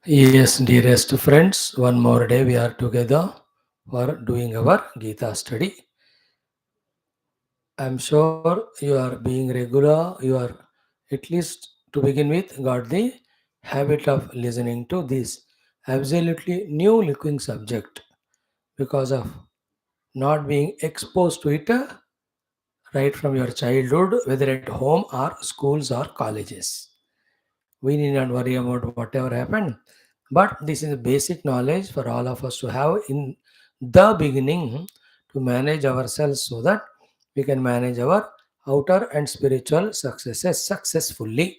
Yes, dearest friends, one more day we are together for doing our Gita study. I'm sure you are being regular, you are at least to begin with got the habit of listening to this absolutely new looking subject because of not being exposed to it right from your childhood, whether at home or schools or colleges. We need not worry about whatever happened. But this is basic knowledge for all of us to have in the beginning to manage ourselves so that we can manage our outer and spiritual successes successfully.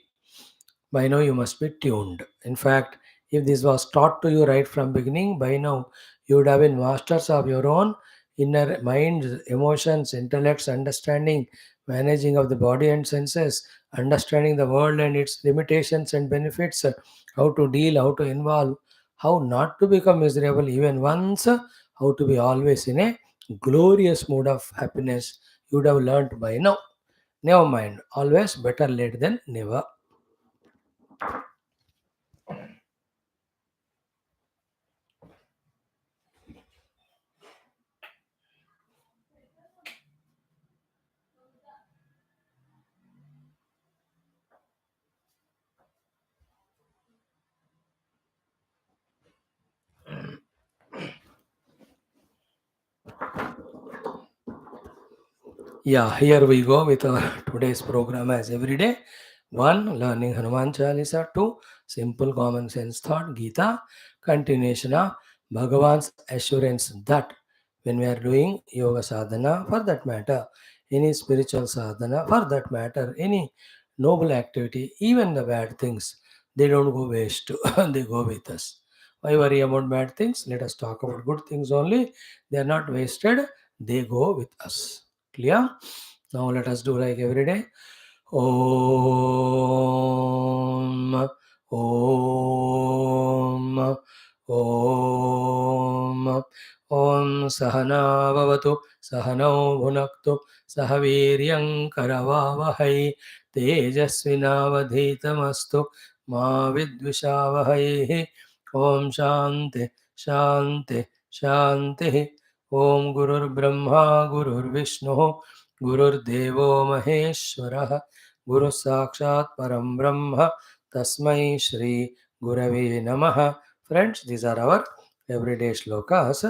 By now you must be tuned. In fact, if this was taught to you right from beginning, by now you would have been masters of your own inner minds, emotions, intellects, understanding, managing of the body and senses, understanding the world and its limitations and benefits, how to deal, how to involve, how not to become miserable even once, how to be always in a glorious mood of happiness. You would have learnt by now. Never mind, always better late than never. Yeah, here we go with our today's program as every day. One, learning Hanuman Chalisa. Two, simple common sense thought, Geetha. Continuation of Bhagavan's assurance that when we are doing yoga sadhana, for that matter, any spiritual sadhana, for that matter, any noble activity, even the bad things, they don't go waste, they go with us. Why worry about bad things? Let us talk about good things only. They are not wasted, they go with us. Clear? Now let us do like every day. Om Om Om Om Sahana Vavatu Sahano Bhunaktu Sahaviryam Karavavahai Tejasvinavadhitamastu Ma Vidvishavahai. Om Shanti Shanti Shanti. Om Gurur Brahma Gurur Vishnu गुरुर्देवो महेश्वरः गुरुः साक्षात् परं ब्रह्म तस्मै Shri gurave namaha. Friends, these are our everyday shlokas.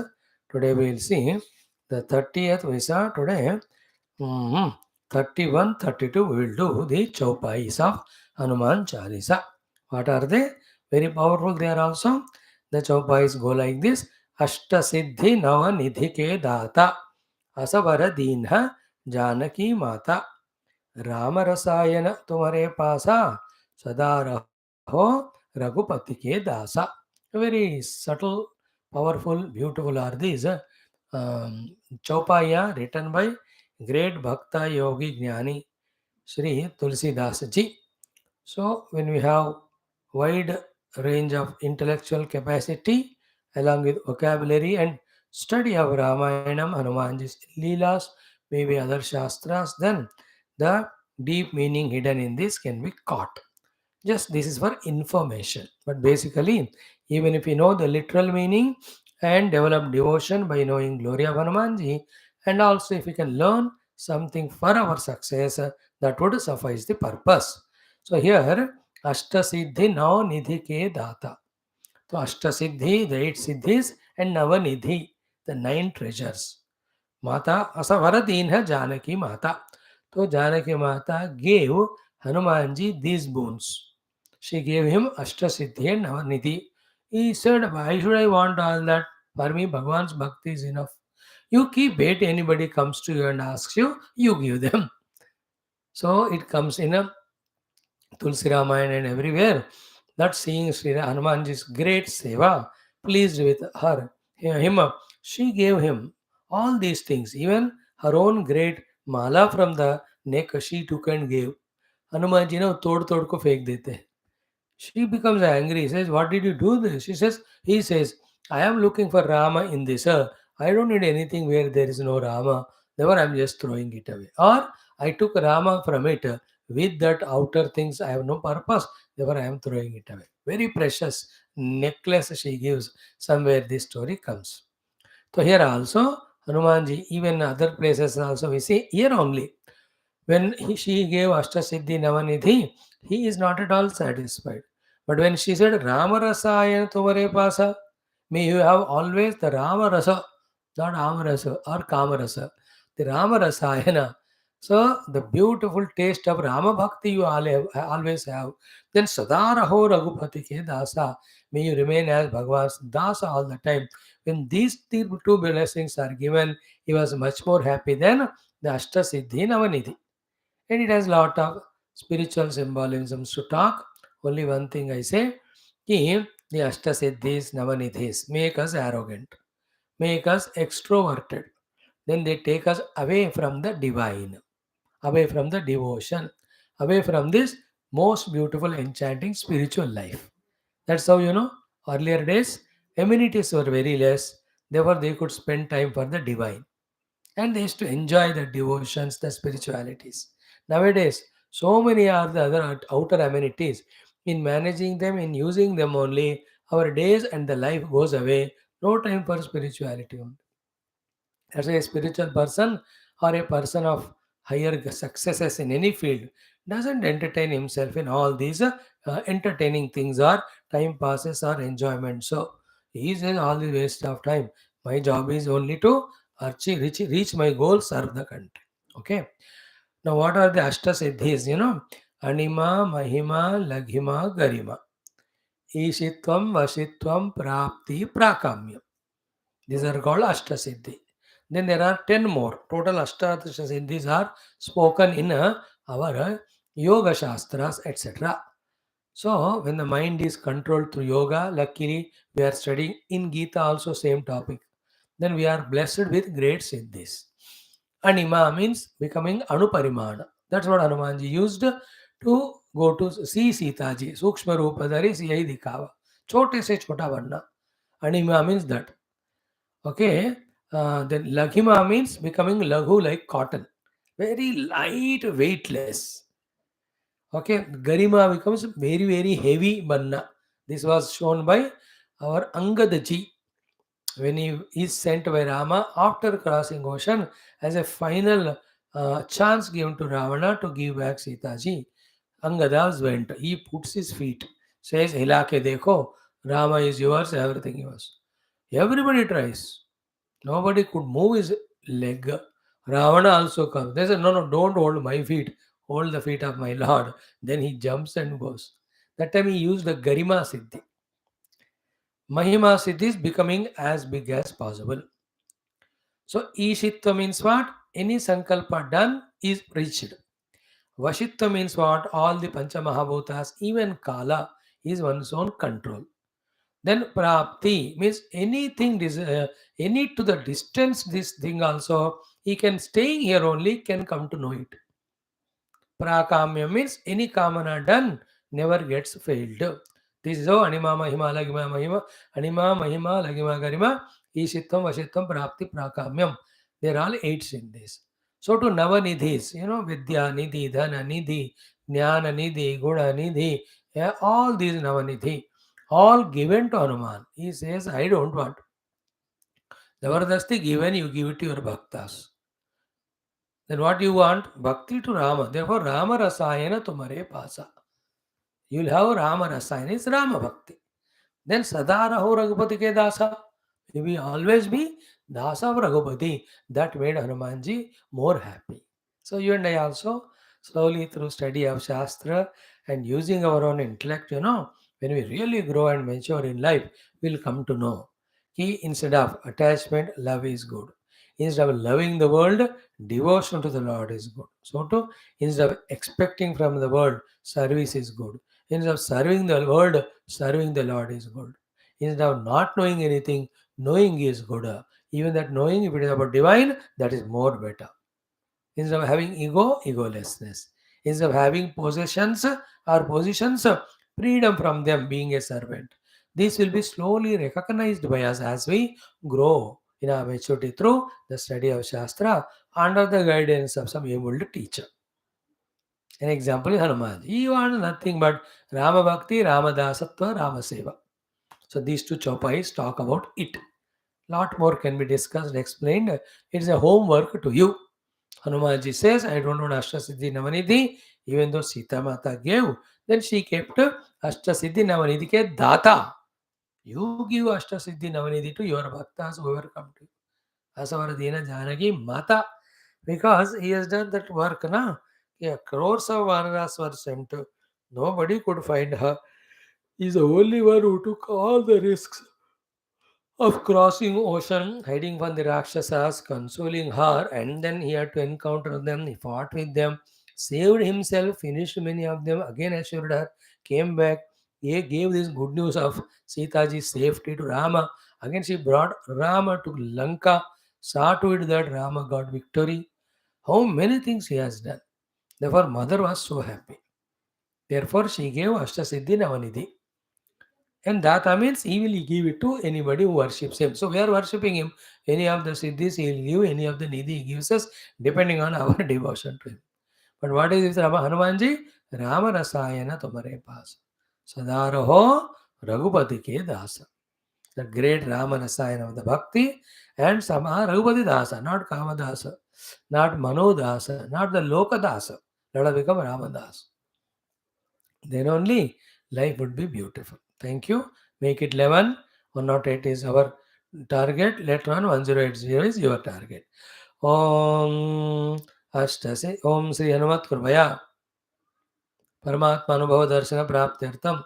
Today we will see the 30th we saw today. 31, 32 we will do the chaupais of Hanuman Chalisa. What are they? Very powerful they are also. The chaupais go like this. Ashta siddhi nava nidhi ke data असवर दीन जानकी माता राम रसायन तुम्हारे पासा सदा रहो रघुपति के दासा. Very subtle, powerful, beautiful are these chaupaya written by great Bhakta Yogi Jnani Sri Tulsidas ji. So when we have wide range of intellectual capacity along with vocabulary and study of Ramayanam, Hanumanji's Leelas, maybe other Shastras, then the deep meaning hidden in this can be caught. Just this is for information. But basically, even if you know the literal meaning and develop devotion by knowing glory of Hanumanji, and also if you can learn something for our success, that would suffice the purpose. So here, Ashta Siddhi Now Nidhi Ke Data. So Ashtasiddhi, the eight siddhis, and Navanidhi, the nine treasures. Mata Asavaradinha Janaki Mata. So Janaki Mata gave Hanumanji these boons. She gave him Ashtasiddhi and Navanidhi. He said, why should I want all that? For me, Bhagwan's bhakti is enough. You keep wait, anybody comes to you and asks you, you give them. So it comes in a Tulsi Ramayana and everywhere, that seeing Sri Hanumanji's great seva pleased with her, him, she gave him all these things, even her own great mala from the neck she took and gave. Hanumanji ना तोड़ तोड़ को फेंक देते. She becomes angry. Says, "What did you do this?" She says, "He says, I am looking for Rama in this. I don't need anything where there is no Rama. Therefore, I am just throwing it away. Or I took Rama from it. With that outer things, I have no purpose. Therefore, I am throwing it away. Very precious necklace she gives. Somewhere this story comes. So here also, Hanumanji, even other places also we see here only. When she gave Ashtasiddhi Navanidhi, he is not at all satisfied. But when she said Rama Rasayana Tumare Pasa, may you have always the Rama Rasa, not Amarasa or Kamarasa, the Rama Rasayana. So the beautiful taste of Rama Bhakti you always have. Then Sadaraho Raghupati Ke Dasa, may you remain as Bhagwan's Dasa all the time. When these two blessings are given, he was much more happy than the Ashtasiddhi Navanidhi. And it has lot of spiritual symbolisms to talk. Only one thing I say, ki the Ashtasiddhis, Navanidhis make us arrogant, make us extroverted. Then they take us away from the divine, away from the devotion, away from this most beautiful, enchanting spiritual life. That's how earlier days amenities were very less, therefore they could spend time for the divine and they used to enjoy the devotions, the spiritualities. Nowadays, so many are the other outer amenities. In managing them, in using them only, our days and the life goes away. No time for spirituality. As a spiritual person or a person of higher successes in any field doesn't entertain himself in all these entertaining things or time passes or enjoyment. So he says all the waste of time. My job is only to reach my goal, serve the country. Okay. Now what are the Ashtasiddhis? Anima, Mahima, Laghima, Garima. Ishitvam, Vashitvam, Prapti, Prakamya. These are called Ashtasiddhi. Then there are 10 more. Total Ashtasiddhis are spoken in our Yoga Shastras, etc. So, when the mind is controlled through yoga, luckily we are studying in Geetha also same topic. Then we are blessed with great siddhis. Anima means becoming Anuparimana. That's what Hanumanji used to go to see Sitaji. Sukshma Rupadhari Siyai Dikava. Chote se chota banna. Anima means that. Okay. Then Laghima means becoming Laghu like cotton. Very light, weightless. Okay. Garima becomes very, very heavy banna. This was shown by our Angadaji when he is sent by Rama after crossing ocean as a final chance given to Ravana to give back Sitaji. Angadas went. He puts his feet, says, Hilake dekho, Rama is yours, everything yours. Everybody tries. Nobody could move his leg. Ravana also comes. They said, no, no, don't hold my feet. Hold the feet of my Lord. Then he jumps and goes. That time he used the Garima Siddhi. Mahima Siddhi is becoming as big as possible. So, Ishitva means what? Any sankalpa done is reached. Vashitva means what? All the Pancha Mahabhutas, even Kala, is one's own control. Then Prapti means anything, any to the distance, this thing also, he can staying here only can come to know it. Prakamya means any kamana done never gets failed. This is how Anima Mahima Lagima Mahima, Anima Mahima Lagima Garima, Ishitvam Vashitvam Prapti Prakamyam. They are all 8 in this. So to Navanidhis, Vidya Nidhi, Dhana Nidhi, Jnana Nidhi, Guna Nidhi, yeah, all these Navanidhi, all given to Hanuman. He says, I don't want. Zabardasti given, you give it to your bhaktas. Then what you want? Bhakti to Rama. Therefore, Rama Rasayana Tumare Pasa. You'll have Rama Rasayana, it's Rama Bhakti. Then Sadaraho Raghupati Ke Dasa. You will always be Dasa of Raghupati. That made Hanumanji more happy. So you and I also, slowly through study of Shastra and using our own intellect, when we really grow and mature in life, we'll come to know. Instead of attachment, love is good. Instead of loving the world, devotion to the Lord is good. So too, instead of expecting from the world, service is good. Instead of serving the world, serving the Lord is good. Instead of not knowing anything, knowing is good. Even that knowing, if it is about divine, that is more better. Instead of having ego, egolessness. Instead of having possessions or positions, freedom from them, being a servant. This will be slowly recognized by us as we grow in our maturity through the study of Shastra under the guidance of some able teacher. An example is Hanuman. He wants nothing but Rama Bhakti, Rama Dasatva, Rama Seva. So these two chopais talk about it. Lot more can be discussed, explained. It's a homework to you. Hanumanji says, I don't want Ashtasiddhi Navanidhi, even though Sita Mata gave, then she kept Ashtasiddhi Navanidhi ke data. You give Ashtasiddhi Navanidhi to your bhaktas, whoever come to you. Asavaradina Janaki Mata. Because he has done that work, na? Yeah, crores of Vanaras were sent. Nobody could find her. He's the only one who took all the risks of crossing ocean, hiding from the Rakshasas, consoling her, and then he had to encounter them. He fought with them, saved himself, finished many of them, again assured her, came back. He gave this good news of Sitaji's safety to Rama. Again, she brought Rama to Lanka, saw to it that Rama got victory. How many things he has done. Therefore, mother was so happy. Therefore, she gave Ashtasiddhi Navanidhi. And that means he will give it to anybody who worships him. So we are worshipping him. Any of the siddhis he will give, any of the nidhi he gives us, depending on our devotion to him. But what is this Hanumanji? Rama Rasayana Tumare Pas. Sadaraho Raghupati Ke Dasa. The great Rama Rasayana of the Bhakti and Sama Raghupati Dasa, not Kamadasa, not Manodasa, not the Lokadasa. Let us become Ramadas. Then only life would be beautiful. Thank you. Make it 11. 108 is our target. Later on, 1080 is your target. Om Ashtase Om Sri Hanumat Kripaya परमात्मानुभव दर्शन प्राप्त्यर्थम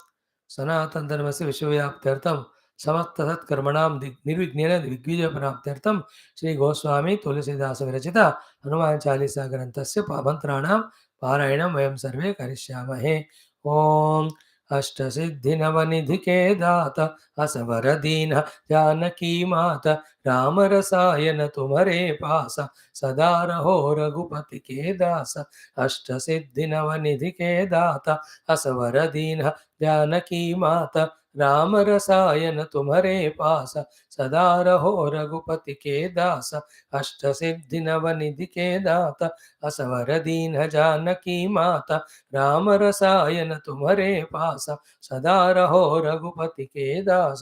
सनातन धर्म से विश्वव्याप्त्यर्थम समस्त सत्कर्मणाम निर्विघ्नेन दिग्विजय प्राप्त्यर्थम श्री गोस्वामी तुलसीदास विरचित हनुमान चालीसा ग्रंथस्य मंत्राणां पारायणं वयं सर्वे करिष्यामहे ओम अष्टसिद्धि के दाता असवर दीन जानकी माता राम रसायन तुम्हारे पासा सदा रहो रघुपति के दासा अष्टसिद्धि के दाता असवर दीन जानकी माता राम रसायन तुम्हारे पास सदा रहो रघुपति के दास अष्टसिद्धि के दाता असवर दीन जानकी माता राम रसायन तुम्हारे पास सदा रहो रघुपति के दास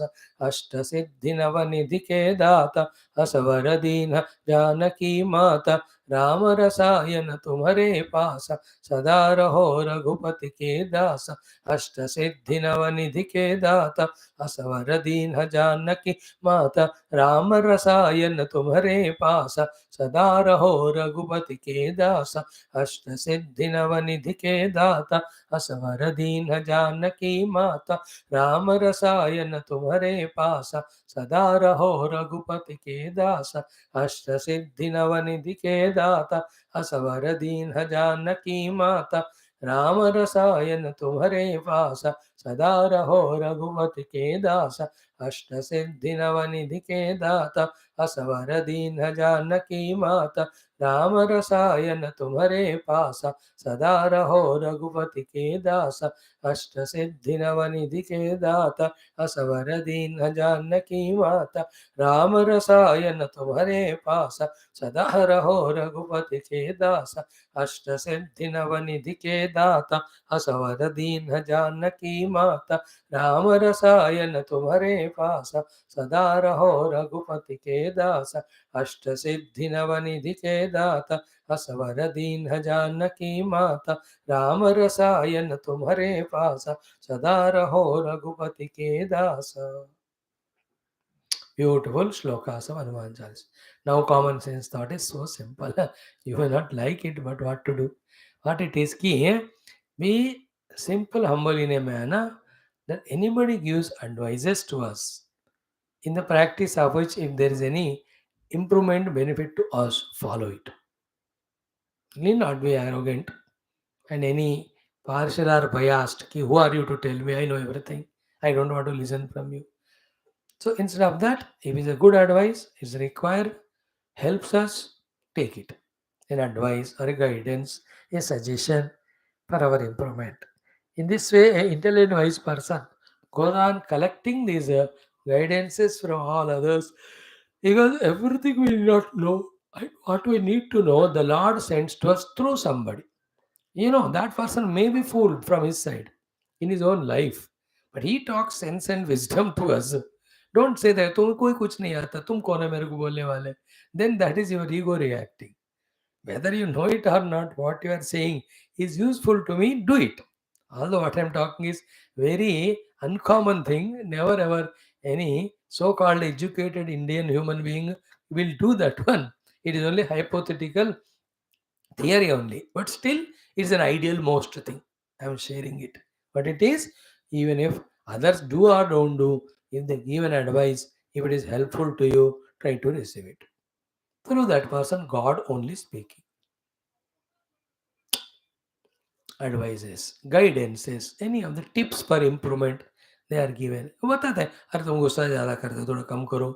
अष्टसिद्धि के दाता असवर दीन जानकी माता राम रसायन तुम्हारे पास सदा रहो रघुपति के दास अष्ट सिद्धि नवनिधि के दाता असवर दीन जानकी माता राम रसायन तुम्हारे पास सदा रहो रघुपति के दास अष्ट सिद्धि नवनिधि के दाता असवर दीन जानकी माता राम रसायन तुम्हारे पास सदा रहो रघुपति के दास अष्ट सिद्धि नवनिधि के दाता असवर दीन जानकी माता राम रसायन तुम्हारे पास सदा रहो रघुपति के दास अष्ट सिद्धि नवनिधि के दाता असवर दीन जानकी माता राम रसायन तुम्हारे पास सदा रहो रघुपति के दास अष्ट सिद्धि नवनिधि के दाता असवर दीन जानकी माता राम रसायन तुम्हारे पास सदा रहो रघुपति के दास अष्ट सिद्धि नवनिधि के दाता असवर दीन जानकी माता राम रसायन तुम्हारे पास सदा रहो रघुपति के दास अष्ट सिद्धि नवनिधि के दाता असवर दीन जानकी माता राम रसायन तुम्हारे पास सदा रहो रघुपति के दास. Beautiful shlokas of Hanuman Chalisa. Now, common sense thought is so simple. You may not like it, but what to do? What it is key, be simple, humble in a manner that anybody gives advices to us, in the practice of which, if there is any improvement benefit to us, follow it. Need not be arrogant and any partial or biased. Ki, who are you to tell me? I know everything. I don't want to listen from you. So instead of that, if it's a good advice, is required, helps us, take it. An advice or a guidance, a suggestion for our improvement. In this way, an intelligent wise person goes on collecting these guidances from all others because everything we do not know. What we need to know, the Lord sends to us through somebody. That person may be fooled from his side in his own life, but he talks sense and wisdom to us. Don't say that तुम्हें कोई कुछ नहीं आता, तुम कौन है मेरे को बोलने वाले. Then that is your ego reacting. Whether you know it or not, what you are saying is useful to me, do it. Although what I am talking is very uncommon thing, never ever any so-called educated Indian human being will do that one. It is only hypothetical theory only, but still it's an ideal most thing. I am sharing it. But it is, even if others do or don't do, if they give an advice, if it is helpful to you, try to receive it. Through that person, God only speaking. Advices, guidances, any of the tips for improvement they are given. वो बताते हैं अरे तुम गुस्सा ज़्यादा करते हो थोड़ा कम करो.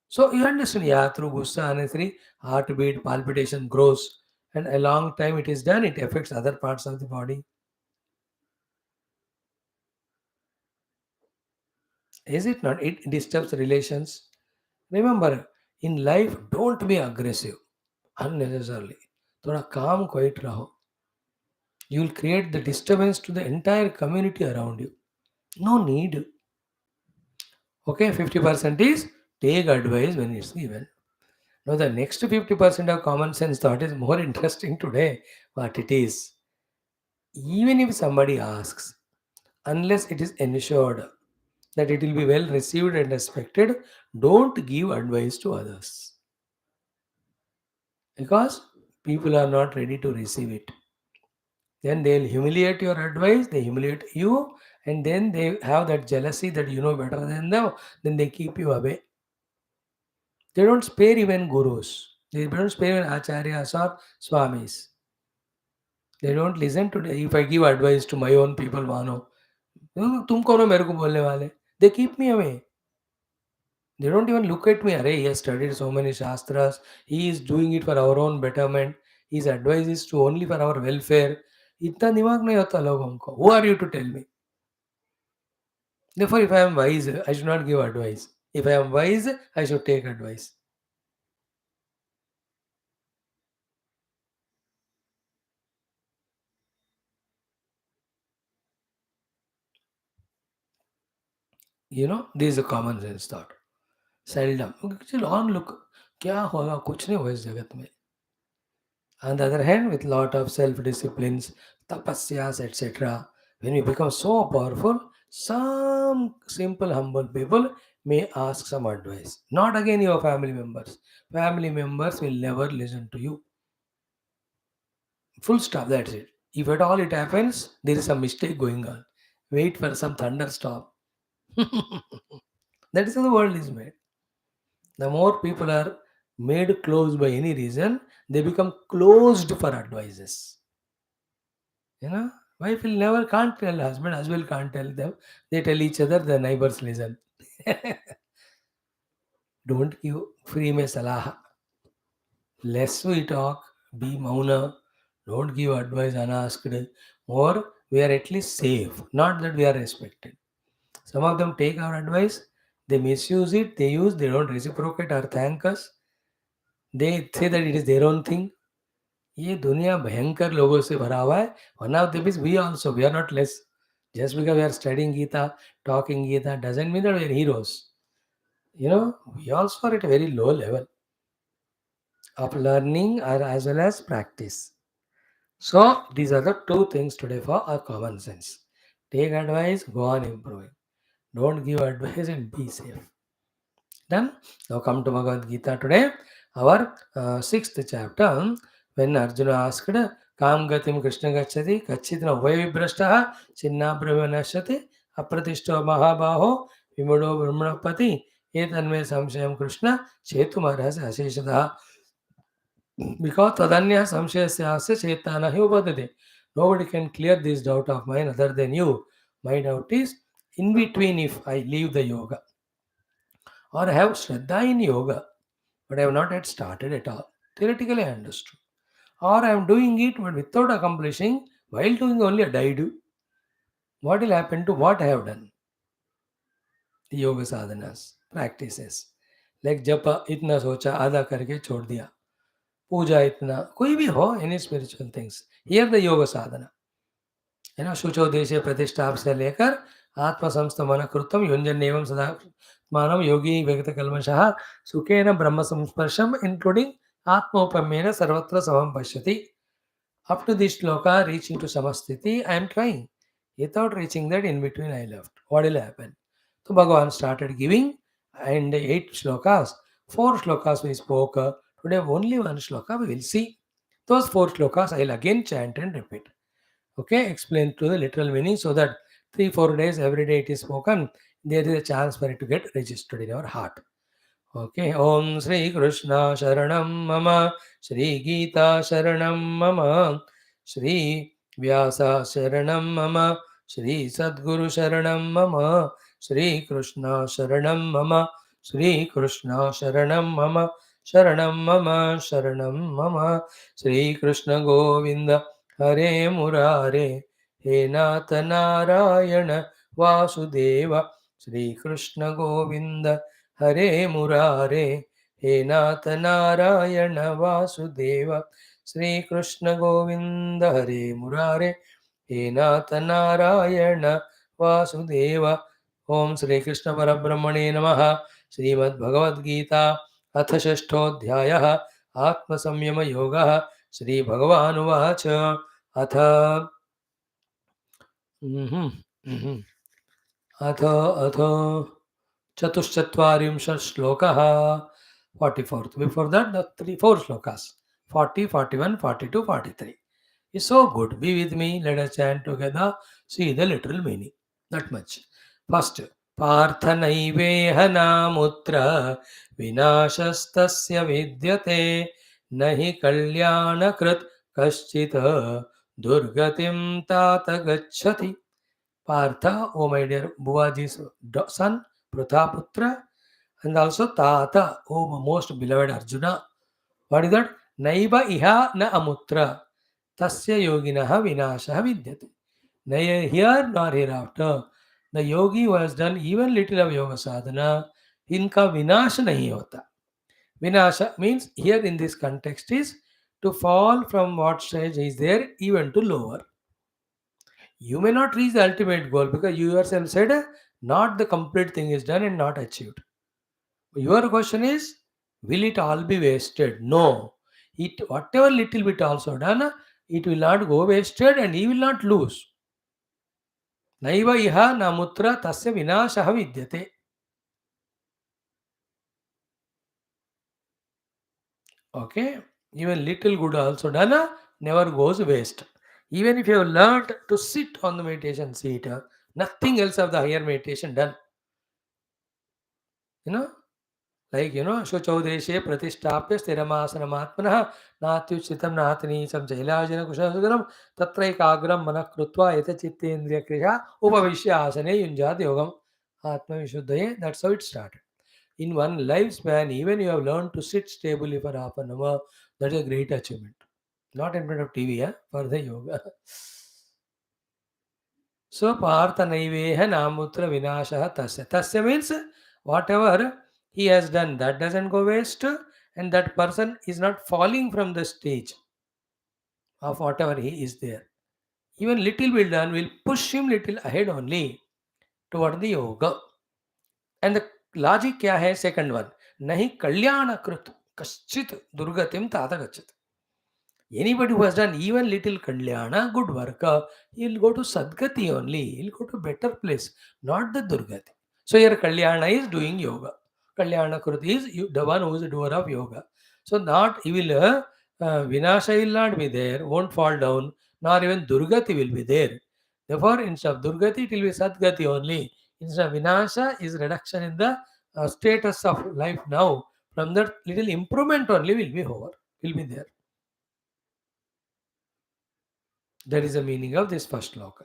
So you understand, yeah, through gussa and through heartbeat, palpitation grows, and a long time it is done, it affects other parts of the body. Is it not? It disturbs relations. Remember, in life, don't be aggressive unnecessarily. थोड़ा calm, quiet रहो. You will create the disturbance to the entire community around you. No need. Okay, 50% is take advice when it's given. Now, the next 50% of common sense thought is more interesting today. What it is, even if somebody asks, unless it is ensured that it will be well received and respected, don't give advice to others because people are not ready to receive it. Then they'll humiliate your advice, they humiliate you, and then they have that jealousy that you know better than them, then they keep you away. They don't spare even gurus. They don't spare even acharyas or swamis. They don't listen to if I give advice to my own people, मानो तुम कौन हो मेरे को बोलने वाले. They keep me away. They don't even look at me. Arey, he has studied so many shastras. He is doing it for our own betterment. His advice is to only for our welfare. इतना दिमाग नहीं होता लोगों को. Who are you to tell me? Therefore, if I am wise, I should not give advice. If I am wise, I should take advice. This is a common sense thought. Seldom. चलो on look. क्या होगा कुछ नहीं होगा इस जगत में. On the other hand, with lot of self-disciplines, tapasyas, etc., when we become so powerful, some simple, humble people may ask some advice. Not again your family members. Family members will never listen to you. Full stop, that's it. If at all it happens, there is some mistake going on. Wait for some thunderstorm. That is how the world is made. The more people are made closed by any reason, they become closed for advices. Wife will never can't tell husband, husband can't tell them. They tell each other, the neighbors listen. Don't give free mein salah. Less we talk, be mauna. Don't give advice unasked. More, we are at least safe. Not that we are respected. Some of them take our advice, they misuse it, they don't reciprocate or thank us. They say that it is their own thing. ये दुनिया भयंकर लोगों से भरा हुआ है. One of them is we also. We are not less. Just because we are studying Gita, talking Gita, doesn't mean that we are heroes. We also are at a very low level of learning or as well as practice. So these are the two things today for our common sense. Take advice, go on improving. Don't give advice and be safe. Done. Now come to Bhagavad Gita today, our sixth chapter. When Arjuna asked, Kam gatim Krishna gacchati, kachitna vayvibrashtaha, chinna brahmanashyati, apratishto mahabaho, vimudo brahmanapati, etanme samshayam Krishna, chetumarhasya asheshadaha. Because tadanya samshayasya asya chetana hi upadate. Nobody can clear this doubt of mine other than you. My doubt is, in between if I leave the yoga, or have Shraddha in yoga, but I have not yet started at all. Theoretically, I understood. Or I am doing it, but without accomplishing, while doing only a do. What will happen to what I have done? The yoga sadhanas, practices. Like japa, itna socha, आधा करके छोड़ दिया. पूजा इतना, कोई भी हो, any spiritual things. Here the yoga sadhana. शुचौ देशे प्रतिष्ठा से लेकर आत्मसंस्थमन कृतम युंजन एवं सदा मानव योगी व्यक्त कल्मषः सुखेन ब्रह्म संस्पर्शम इंक्लूडिंग आत्मोपम्येन सर्वत्र समं पश्यति. Up to this shloka, reaching to samastiti, I am trying. Without reaching that, in between I left. What will happen? So Bhagavan started giving, and 8 shlokas, 4 shlokas we spoke. Today only one shloka we will see. Those 4 shlokas I will again chant and repeat. Okay, explain to the literal meaning so that 3 4 days every day it is spoken. There is a chance for it to get registered in our heart. Okay, Om Sri Krishna Sharanam Mama, Sri Geetha Sharanam Mama, Sri Vyasa Sharanam Mama, Sri Sadguru Sharanam Mama, Sri Krishna Sharanam Mama, Sri Krishna Sharanam Mama, Sharanam Mama, Sharanam Mama, Sri Krishna Govinda, Hare Murare, He Nath Narayana Vasudeva, Sri Krishna Govinda, हरे मुरारे हे नाथ नारायण वासुदेव श्री कृष्ण गोविंद हरे मुरारे हे नाथ नारायण वासुदेव. ओम श्री कृष्ण परब्रह्मणे नमः. श्रीमद्भगवद्गीता अथ षष्ठोऽध्यायः आत्मसंयम योगः. श्री भगवानुवाच अथ अथ अथ चतुश्चत्वारिंशत् श्लोकः 44th. Before that, the 4 shlokas 40, 41, 42, 43. It's so good. Be with me. Let us chant together. See the literal meaning. That much. First, पार्थनैवेह नामुत्र विनाशस्तस्य विद्यते न हि कल्याणकृत् कश्चित् दुर्गतिं तात गच्छति. Partha, O my dear Buvaji's son, Prathaputra, and also Tata, O most beloved Arjuna. What is that? Naiva iha na amutra, tasya yoginaha vinashaha vidyate. Neither here nor hereafter. The yogi who has done even little of yoga sadhana, inka vinasha nahi hota. Vinasha means here in this context is to fall from what stage is there even to lower. You may not reach the ultimate goal because you yourself said not the complete thing is done and not achieved. Your question is, will it all be wasted? No. It whatever little bit also done, it will not go wasted and he will not lose. Naiva iha namutra tasya vinashaha vidyate. Okay. Even little good also done never goes waste. Even if you have learned to sit on the meditation seat, nothing else of the higher meditation done. You know, like, शुचौ देशे प्रतिष्ठाप्य स्थिरमासनमात्मनः नात्युच्छ्रितं नातिनीचं शैलाजिन कुशलसुदनं तत्रैकाग्रं मनः कृत्वा यतचित्तेन्द्रियक्रिया उपविश्य आसने युञ्जात् योगम् आत्मविशुद्धये. That's how it started. In one lifespan, even you have learned to sit stably for half an hour, that is a great achievement. Not in front of TV, for the yoga. So, Partha Naiveha Namutra Vinashaha Tasya. Tasya means whatever he has done, that doesn't go waste, and that person is not falling from the stage of whatever he is there. Even little bit done will push him little ahead only toward the yoga. And the logic kya hai? Second one. Nahi kalyana krut kaschit durgatim tata gachat. Anybody who has done even little kalyana, good work, he'll go to Sadgati only. He'll go to better place, not the Durgati. So here kalyana is doing yoga. Kalyana Kruti is the one who is the doer of yoga. So not he will Vinasha will not be there, won't fall down, nor even Durgati will be there. Therefore, instead of Durgati, it will be Sadgati only. Instead of Vinasha is reduction in the status of life now. From that little improvement only will be over, will be there. That is the meaning of this first sloka.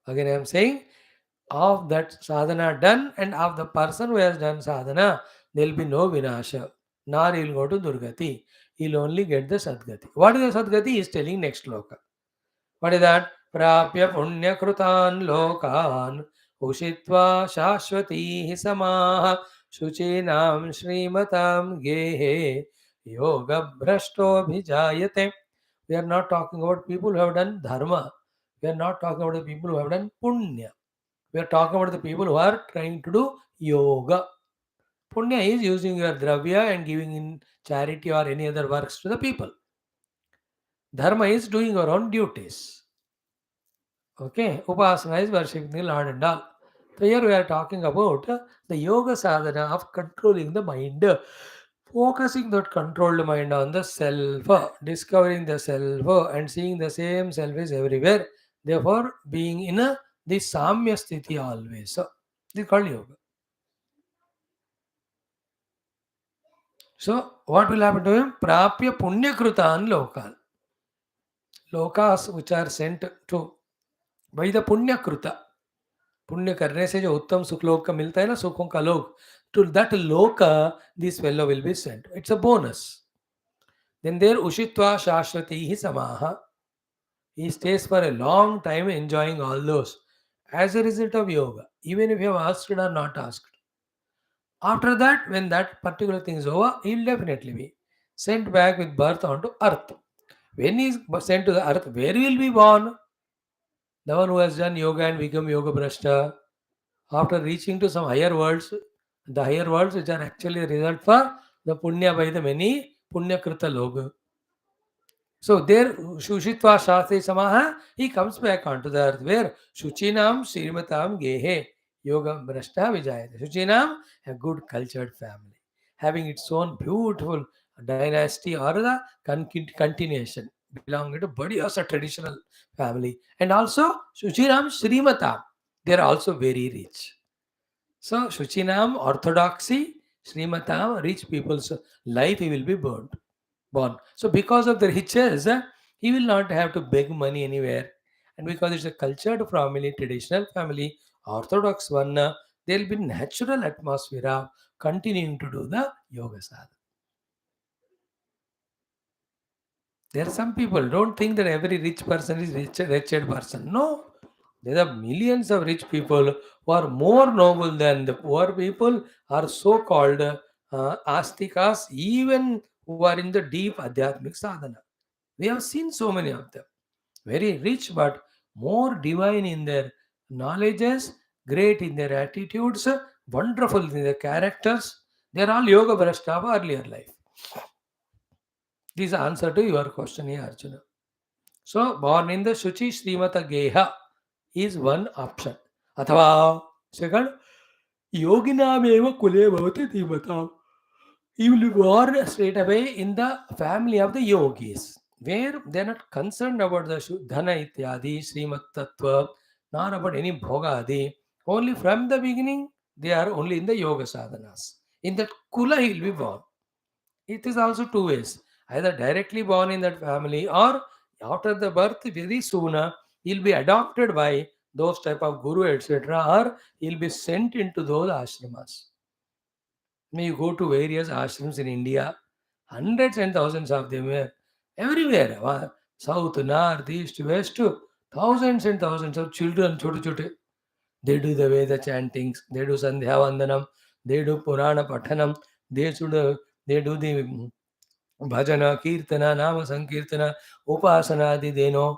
Again, I am saying, of that sadhana done and of the person who has done sadhana, there will be no vinasha, nor he will go to Durgati. He will only get the Sadgati. What is the Sadgati? He is telling next sloka. What is that? Prapya punya krutan lokan ushitva shashvati samaha shuchinam shrimatam gehe yoga brashto bhijayate. We are not talking about people who have done dharma. We are not talking about the people who have done punya. We are talking about the people who are trying to do yoga. Punya is using your dravya and giving in charity or any other works to the people. Dharma is doing your own duties. Okay, Upasana is worshipping the Lord and all. So here we are talking about the yoga sadhana of controlling the mind, focusing that controlled mind on the self, discovering the self, and seeing the same self is everywhere. Therefore, being in the samya sthiti always. So, this is called yoga. So, what will happen to him? Prapya punya krutan lokan. Lokas which are sent to by the punya kruta. पुण्य करने से जो उत्तम सुख लोक का मिलता है ना, सुखों का लोक, to that loka this fellow will be sent. It's a bonus. Then there ushitva shashvati hi samaha. He stays for a long time enjoying all those as a result of yoga, even if you have asked or not asked. After that, when that particular thing is over, he will definitely be sent back with birth onto earth. When he is sent to the earth, where will be born? The one who has done yoga and become yoga brashta, after reaching to some higher worlds, the higher worlds which are actually a result for the punya by the many punya krita loga. So there, Shushitva Shastri Samaha, he comes back onto the earth where Shuchinam Srimatam Gehe Yoga Brashta Vijayate. Shuchinam, a good cultured family, having its own beautiful dynasty or the continuation, belonging to body as a traditional family. And also Shuchinam Srimatam, they are also very rich. So Shuchinam orthodoxy, Srimatam, rich people's life he will be born. So because of the riches, he will not have to beg money anywhere. And because it's a cultured family, traditional family, orthodox one, there will be natural atmosphere of continuing to do the yoga sadhana. There are some people don't think that every rich person is wretched person. No, there are millions of rich people who are more noble than the poor people, are so-called astikas, even who are in the deep adhyatmic sadhana. We have seen so many of them. Very rich, but more divine in their knowledges, great in their attitudes, wonderful in their characters. They are all yoga brashta of earlier life. This is answer to your question here, Arjuna. So, born in the Shuchi Srimata Geha is one option. Athava, second, Yoginameva Kule Bhavati Dhimata. He will be born straight away in the family of the yogis, where they are not concerned about the Dhana Ityadi, Srimat Tattva, nor about any Bhogadi. Only from the beginning, they are only in the yoga sadhanas. In that Kula, he will be born. It is also two ways. Either directly born in that family or after the birth very soon he'll be adopted by those type of guru etc. or he'll be sent into those ashramas. When you go to various ashrams in India, hundreds and thousands of them were everywhere. South, north, east, west, thousands and thousands of children, chote chote. They do the Veda chantings, they do Sandhya Vandanam, they do Purana Pathanam, they do the भजन कीर्तन नाम संकीर्तन उपासना आदि देनो.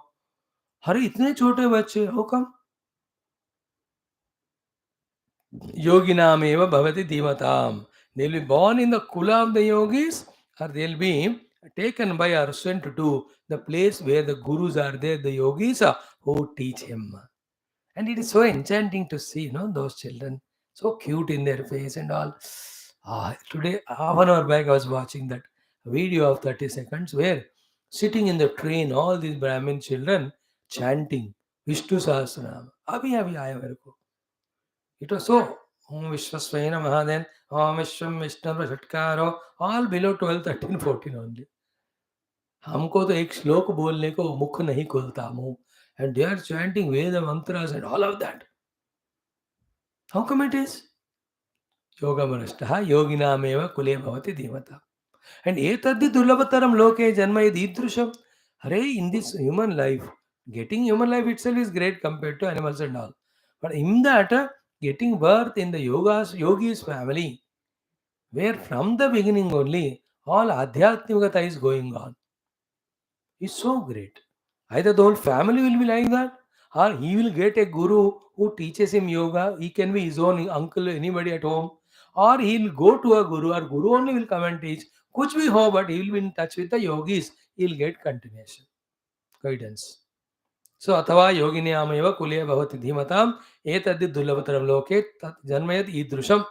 अरे इतने छोटे बच्चे हो कम. योगिनाम एव भवति धीमताम. They will be born in the kula of the yogis or they will be taken by or sent to the place where the gurus are there, the yogis who teach him. And it is so enchanting to see, those children, so cute in their face and all. Today, half an hour back, I was watching that video of 30 seconds where sitting in the train, all these Brahmin children chanting Vishnu Sahasranam. Abhi aaya mere ko. It was so, Om Vishwasvaya Namaha, then Om Vishwam Vishnu Shatkaro, all below 12, 13, 14 only. हमको तो एक श्लोक बोलने को मुख नहीं खुलता मुंह. And they are chanting Veda mantras and all of that. How come it is? Yoga manashtaha yoginameva kule bhavati dhimata. And etadhi durlabhataram loke janma idrusham. Hare, in this human life, getting human life itself is great compared to animals and all. But in that, getting birth in the yogis family, where from the beginning only, all adhyatmikata is going on. is so great. Either the whole family will be like that, or he will get a guru who teaches him yoga. He can be his own uncle, anybody at home, or he'll go to a guru, or guru only will come and teach. Kuch bhi ho, but he will be in touch with the yogis. He'll get continuation, guidance. So अथवा योगिन्यामेव कुले भवति धीमताम् एतद्धि दुर्लभतरं लोके तत् जन्मयत् ईदृशम्.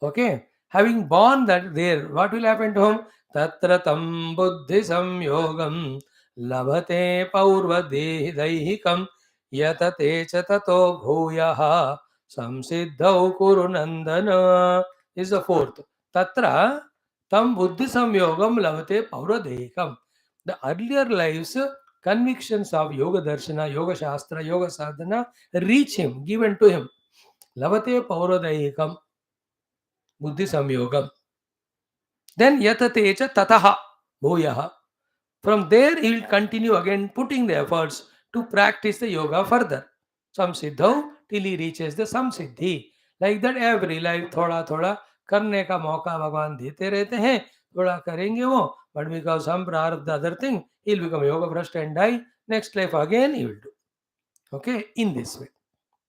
Okay, having born that there, what will happen to him? Tatra tam buddhi samyogam labhate paurva daihikam yatate cha tato bhuyaha samsiddhau kuru nandana is the fourth. Tatra tam buddhi samyogam labhate paurva daihikam. The earlier lives, convictions of yoga darshana, yoga shastra, yoga sadhana reach him, given to him. Labhate paurva daihikam. Buddhi samyogam. Then yatate cha tataha bhuyaha. From there he will continue again putting the efforts to practice the yoga further. Samsiddhau till he reaches the samsiddhi. Like that every life थोड़ा थोड़ा करने का मौका भगवान देते रहते हैं. थोड़ा करेंगे वो, but because some prarabdha other thing, he'll become yoga bhrashta and die. Next life again he will do. Okay, in this way.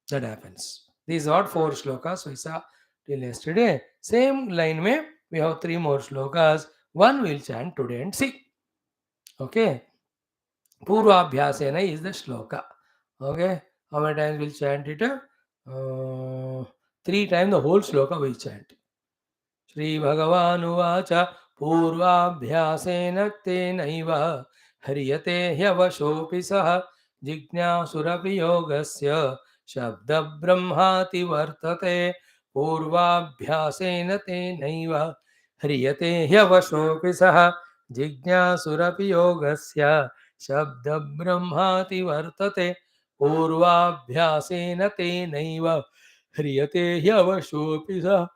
That happens. These are 4 shlokas we saw till yesterday. Same line mein we have 3 more shlokas. One we'll chant today and see. Okay. Purvabhyasena is the shloka. Okay. How many times we'll chant it? 3 times the whole shloka we chant. श्रीभगवानुवाच पूर्वाभ्यासेन तेनैव ह्रियते ह्यवशोऽपि सः जिज्ञासुरपि योगस्य शब्दब्रह्माति वर्तते पूर्वाभ्यासेन तेनैव ह्रियते ह्यवशोऽपि सः जिज्ञासुरपि योगस्य शब्दब्रह्माति वर्तते पूर्वाभ्यासेन तेनैव ह्रियते ह्यवशोऽपि सः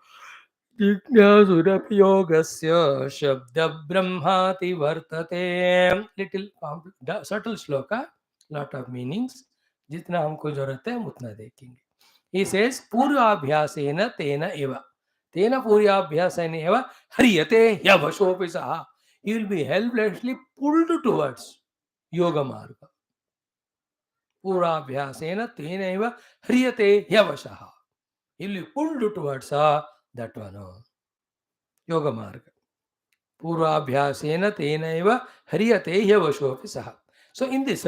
जिज्ञासुरपि योगस्य शब्दब्रह्माति वर्तते. Little subtle shloka, lot of meanings. जितना हमको जरूरत है हम उतना देखेंगे. He says पूर्वाभ्यासेन तेन एव तेन पूर्वाभ्यासेन एव ह्रियते ह्यवशोऽपि सः. He will be helplessly pulled towards yoga marga. पूर्वाभ्यासेन तेन एव ह्रियते ह्यवशः. He will be pulled towards that one. Yoga marga. Purvabhyasena tenaiva hriyate ह्यवशोऽपि सः. So in this,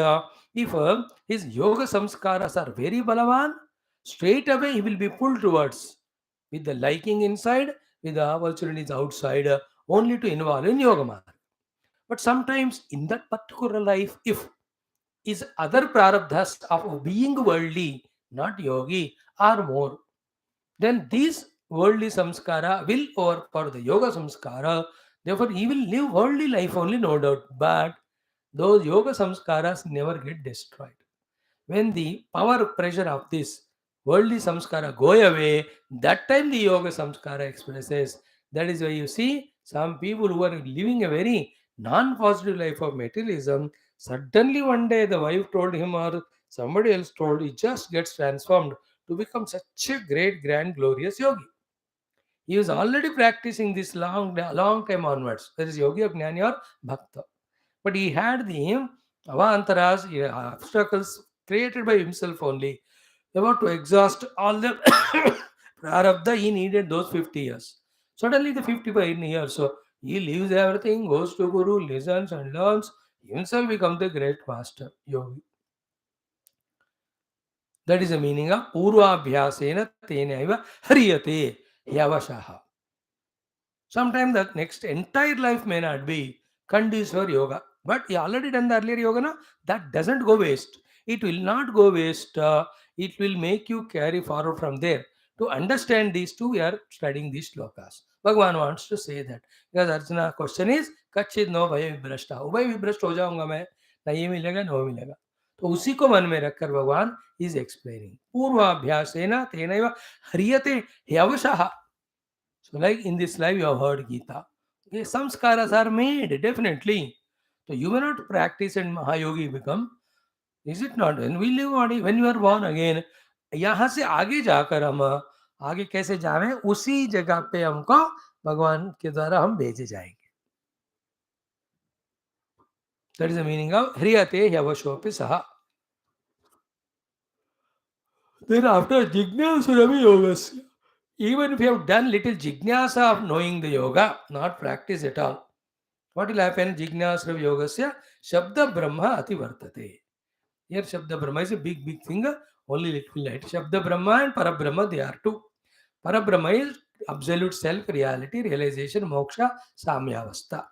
if his yoga samskaras are very balavan, straight away he will be pulled towards with the liking inside, with the opportunities outside, only to involve in yoga marga. But sometimes in that particular life, if his other prarabdhas of being worldly, not yogi, are more, then these worldly samskara will overpower the yoga samskara. Therefore, he will live worldly life only, no doubt. But those yoga samskaras never get destroyed. When the power pressure of this worldly samskara go away, that time the yoga samskara expresses. That is why you see some people who are living a very non-positive life of materialism, suddenly one day the wife told him or somebody else told, he just gets transformed to become such a great, grand, glorious yogi. He was already practicing this long time onwards. That is yogi or jnani or bhakta. But he had the avantaras, obstacles created by himself only. About to exhaust all the prarabdha, he needed those 50 years. Suddenly the 55 years, so he leaves everything, goes to guru, listens and learns, himself becomes the great master, yogi. That is the meaning of Purvabhyasena Tenaiva Hriyate Yavashaha. Sometimes the next entire life may not be conducive for yoga. But he already done the earlier yoga, na? That doesn't go waste. It will not go waste. It will make you carry forward from there. To understand these two, we are studying these shlokas. Bhagavan wants to say that. Because Arjuna question is, Kachid no bhaya vibrashta. Ubhay vibrashta ho jaunga main. Na ye milega, no milega. तो उसी को मन में रखकर भगवान is explaining पूर्वाभ्यासेन तेनैव ह्रियते ह्यवशः. So like in this life you have heard Geetha. Okay, samskaras are made definitely. So you may not practice and Mahayogi become. Is it not? When we live body, when you are born again, यहाँ से आगे जाकर हम आगे कैसे जावे उसी जगह पे हमको भगवान के द्वारा हम भेजे जाएंगे. That is the meaning of hriyate yavashopi saha. Then after Jignasuravi Yogas, even if you have done little Jignasa of knowing the yoga, not practice at all, what will happen? Jignasuravi Yogasya Shabda Brahma Ati Vartate. Here Shabda Brahma is a big, big thing, only little light. Shabda Brahma and Parabrahma, they are two. Parabrahma is absolute self reality, realization, moksha, samyavastha.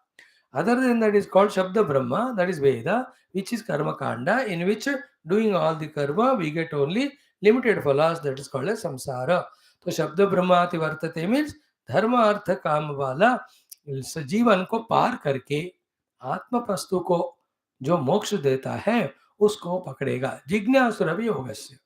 Other than that is called Shabda Brahma, that is Veda, which is Karma Kanda, in which doing all the karma we get only limited phalas, that is called as samsara. So Shabda Brahma ati vartate means धर्म अर्थ काम वाला जीवन को पार करके आत्म वस्तु को जो मोक्ष देता है उसको पकड़ेगा जिज्ञासुरवि योगस्य.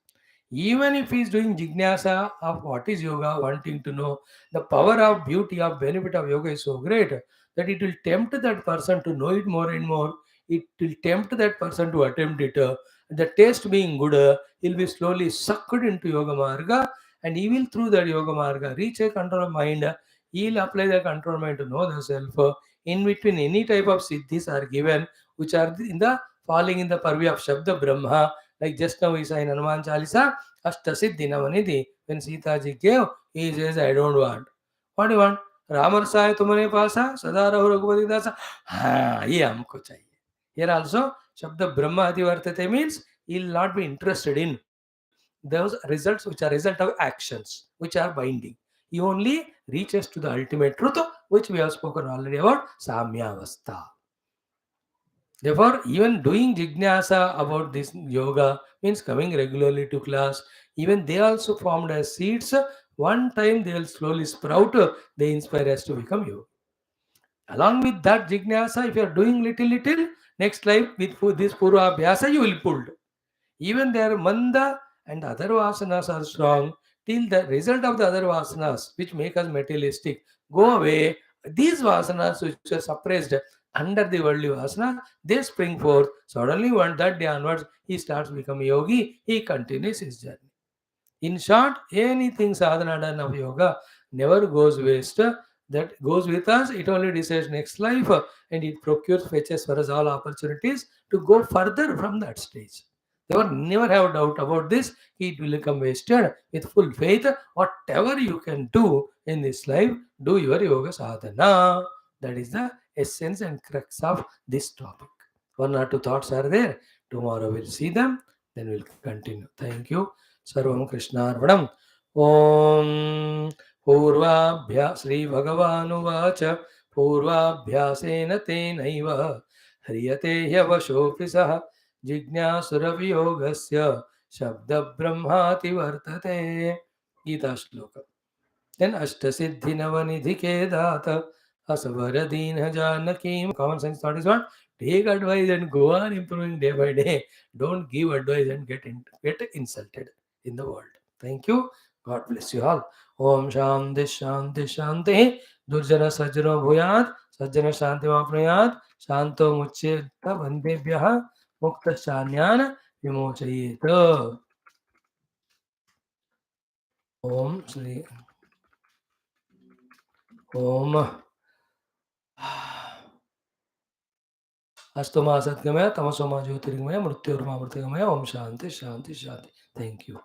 Even if he is doing jignasa of what is yoga, wanting to know, the power of beauty of benefit of yoga is so great that it will tempt that person to know it more and more. It will tempt that person to attempt it. The taste being good, he'll be slowly sucked into yoga marga, and he will through that yoga marga reach a control of mind. He'll apply the control mind to know the self. In between, any type of siddhis are given, which are in the falling in the purview of Shabda Brahma. Like just now we saw in Hanuman Chalisa, Ashtasiddhi Navanidhi. When Sita ji gave, he says, I don't want. What do you want? रामरसाय तुम्हारे पास है सदा रहो रघुपति दासा. हाँ ये हमको चाहिए. Here also शब्द ब्रह्म अति वर्तते means he will not be interested in those results which are result of actions which are binding. He only reaches to the ultimate truth which we have spoken already about samyavastha. Therefore, even doing jignasa about this yoga means coming regularly to class. Even they also formed as seeds. One time they will slowly sprout. They inspire us to become yoga. Along with that jignasa, if you are doing little, next life with this purva abhyasa, you will pulled. Even their manda and other vasanas are strong till the result of the other vasanas, which make us materialistic, go away. These vasanas which are suppressed under the worldly vasana, they spring forth. Suddenly, one that day onwards, he starts becoming yogi. He continues his journey. In short, anything sadhana done of yoga never goes waste. That goes with us. It only decides next life, and it procures, fetches for us all opportunities to go further from that stage. Never have doubt about this. It will become wasted. With full faith, whatever you can do in this life, do your yoga sadhana. That is the essence and crux of this topic. One or two thoughts are there. Tomorrow we'll see them. Then we'll continue. Thank you. सर्वं कृष्णार्पणम्. ॐ पूर्वाभ्या श्रीभगवानुवाच पूर्वाभ्यासेन तेनैव ह्रियते ह्यवशोऽपि सः जिज्ञासुरवियोगस्य शब्दब्रह्माति वर्तते. गीताश्लोक. Then Ashtasiddhinavaniධike data Asavaradina Janakim. Common sense thought is what? Take advice and go on improving day by day. Don't give advice and get insulted in the world. Thank you. God bless you all. Om Shanti Shanti Shanti. Durjana Sajjano Bhuyat. Sajjana Shanti Maprayat. Shanto Muccheta Vandebhyaha. Mukta Shanyana Vimochayeta. Om Sri Om अस्तमा सत्गमय तमसोमा ज्योतिर्गमय मृत्योर्मा मृत्युगमय ओम शांति शांति शांति. Thank you.